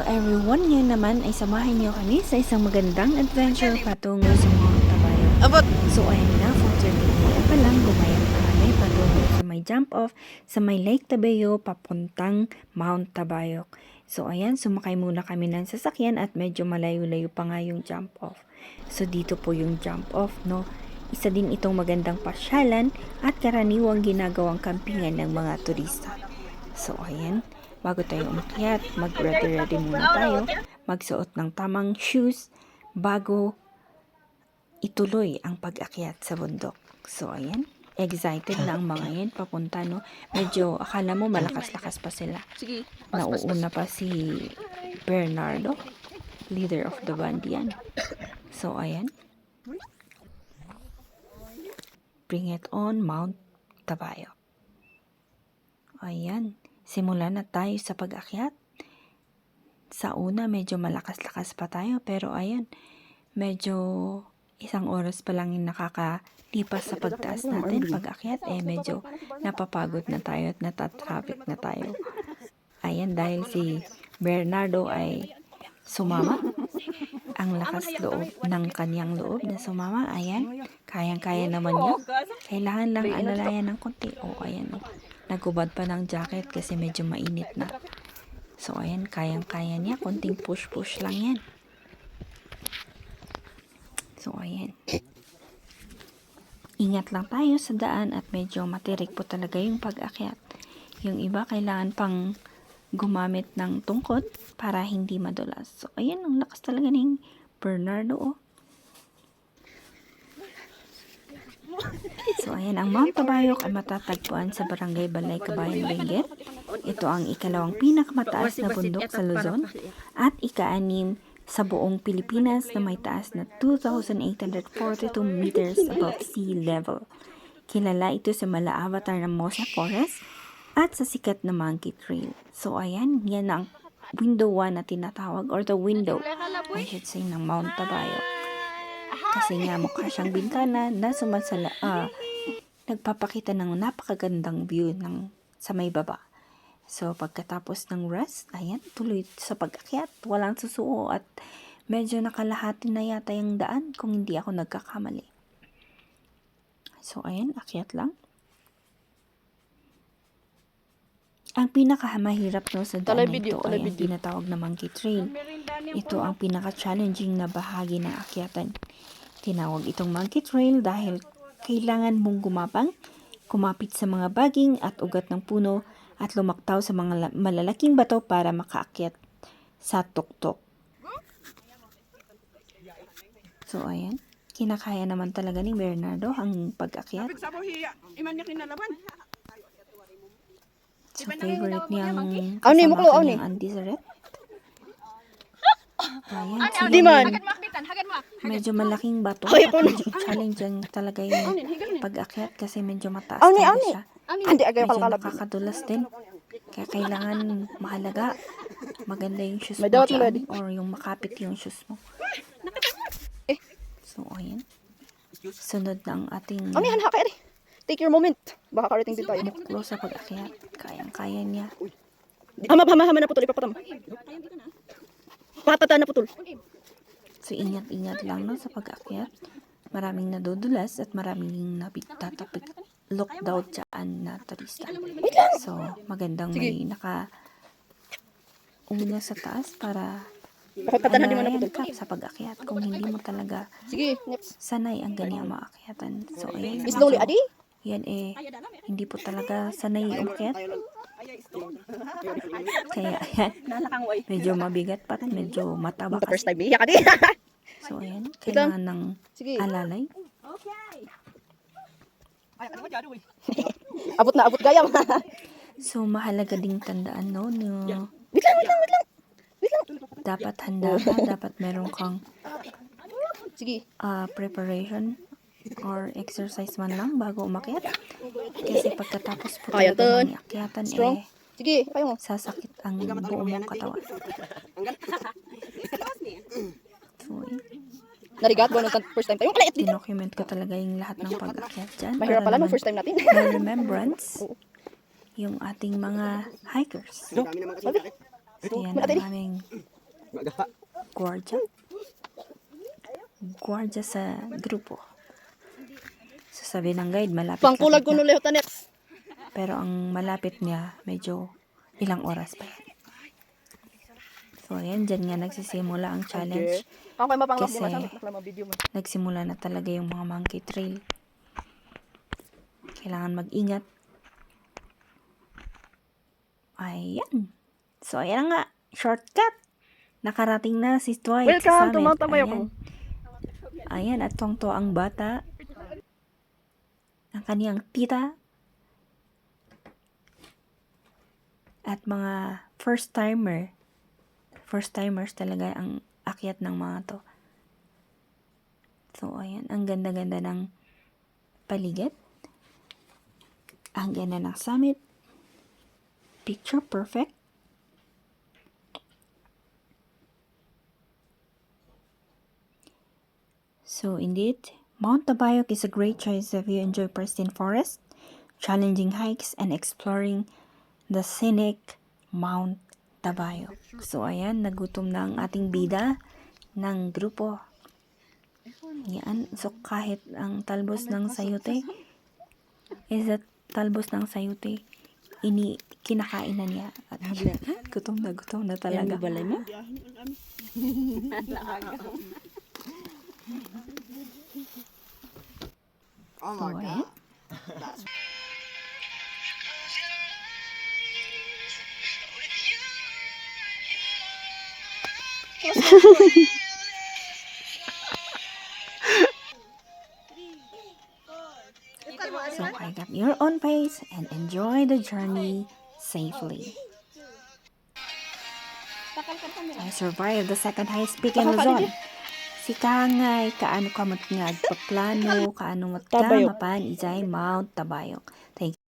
everyone, ngayon naman ay samahan niyo kami sa isang magandang adventure patungo sa Mount Tabayog. So ayan na, for today pa lang gumaya na kami patungo sa may jump off sa may Lake Tabayog papuntang Mount Tabayog. So ayan, sumakay muna kami ng sasakyan at medyo malayo-layo pa nga yung jump off. So dito po yung jump off, no? Isa din itong magandang pasyalan at karaniwang ginagawang kampingan ng mga turista. So ayan, bago tayo umakyat, mag-ready muna tayo, magsuot ng tamang shoes bago ituloy ang pag-akyat sa bundok. So ayan, excited na ang mga yan papunta, no? Medyo akala mo malakas-lakas pa sila. Nauuna pa si Bernardo, leader of the band yan. So ayan, bring it on Mount Tabayog. Ayan, simulan na tayo sa pag-akyat. Sa una, medyo malakas-lakas pa tayo. Pero ayan, medyo isang oras pa lang yung nakakalipas sa pagtaas natin. Pag-akyat, medyo napapagod na tayo at natatraffic na tayo. Ayan, dahil si Bernardo ay sumama. Ang lakas loob ng kanyang loob na sumama. Ayan, kayang-kaya naman niya. Kailangan lang alalayan ng konti. Ayan, nagubad pa ng jacket kasi medyo mainit na. So, ayan, kayang-kaya niya. Konting push-push lang yan. So, ayan. Ingat lang tayo sa daan at medyo matirik po talaga yung pag-akyat. Yung iba, kailangan pang gumamit ng tungkod para hindi madulas. So, ayan, ang lakas talaga ng Bernardo, So, ayan, ang Mount Tabayog ay matatagpuan sa Barangay Balay, Cabayan, Benguet. Ito ang ikalawang pinakamataas na bundok sa Luzon at ika-6 sa buong Pilipinas na may taas na 2,842 meters above sea level. Kilala ito sa mala-avatar ng Mosa Forest at sa sikat na Monkey Trail. So, ayan, yan ang window 1 na tinatawag or the window, I should say, ng Mount Tabayog. Kasi nga mukha siyang bintana na nagpapakita ng napakagandang view sa may baba. So, pagkatapos ng rest, ayan, tuloy sa pag-akyat. Walang susuo at medyo nakalahati na yata yung daan kung hindi ako nagkakamali. So, ayan, akyat lang. Ang pinakamahirap sa daan na ito ay ang tinatawag na Monkey Trail. Ito ang pinaka-challenging na bahagi ng akyatan. Tinawag itong Monkey Trail dahil kailangan mong gumapang, kumapit sa mga baging at ugat ng puno at lumaktaw sa mga malalaking bato para makaakyat sa tuktok. So, ayan. Kinakaya naman talaga ni Bernardo ang pag-akyat. So, favorite niyang kasama kanyang Auntie Zaret. Ayan, sila medyo malaking bato at medyo challenging talaga yung pag-akyat kasi medyo mataas talaga siya. Medyo nakakadulas din. Kaya kailangan mahalaga maganda yung shoes mo dyan or yung makapit yung shoes mo. So, ayan. Sunod na ang ating take your moment. Baka karating din tayo. muklo sa pag-akyat. Kayang-kaya niya. Hama na putol. Ipapatam. Patata na putol. So, ingat-ingat lang sa pag-akyat. Maraming nadudulas at maraming natatapik look daw dyan na turista. So, magandang may una sa taas para alalayan ka sa pag-akyat kung hindi mo talaga sanay ang ganyang maakyatan. So, ayan. Slowly, adi? Yan hindi po talaga sanay umakyat. Kaya, ayan. Medyo mabigat pa at medyo mataba kasi. First time, iyak adi. So, ayan. Kailangan ng alalay. Abot gayam. So, mahalaga ding tandaan, no? Wait lang. Dapat handa ka, dapat meron kang Sige. preparation or exercise man lang bago umakyat. Kasi pagkatapos po talaga ng akyatan, Sige, kayo mo. sasakit ang buong mong katawan. So, Narigat, first time tayo. dinocument ko talaga yung lahat ng pag-akyat dyan. Mahirap para pala no, naman first time natin. may remembrance yung ating mga hikers. So, yan ang aming Guardia. Guardia sa grupo. So sabi ng guide, Pangkulag ko malapit-lapit na. nuliho tanex. Pero ang malapit niya, medyo ilang oras pa yan. So ayan, dyan nga nagsisimula ang challenge. Ako kayo mapanglock di Kasi- masamit na video mo. Nagsimula na talaga yung mga monkey trail. Kailangan mag-ingat. Ayan. So, ayan na nga. Shortcut. Nakarating na si Dwight sa Welcome to summit. Mount Tabayoko. Ayan. At tungto ang bata. Ang kaniyang tita. At mga first-timers talaga ang akyat ng mga to. So, ayan. Ang ganda-ganda ng paligid. Ang ganda ng summit. Picture perfect. So, indeed, Mount Tabayok is a great choice if you enjoy pristine forest, challenging hikes, and exploring the scenic Mount Tabayok. So, ayan, nagutom na ang ating bida ng grupo. Yan. So, kahit ang talbos ng sayote, kinakain na niya. At gutom na talaga. balay mo? So, ayan. So, hike at your own pace and enjoy the journey safely. I survived the second highest peak in Luzon. Si Kangay, kaano kamot nga, paplano, kaano mat ka, Tabayok. mapan, Mount Tabayok. Thank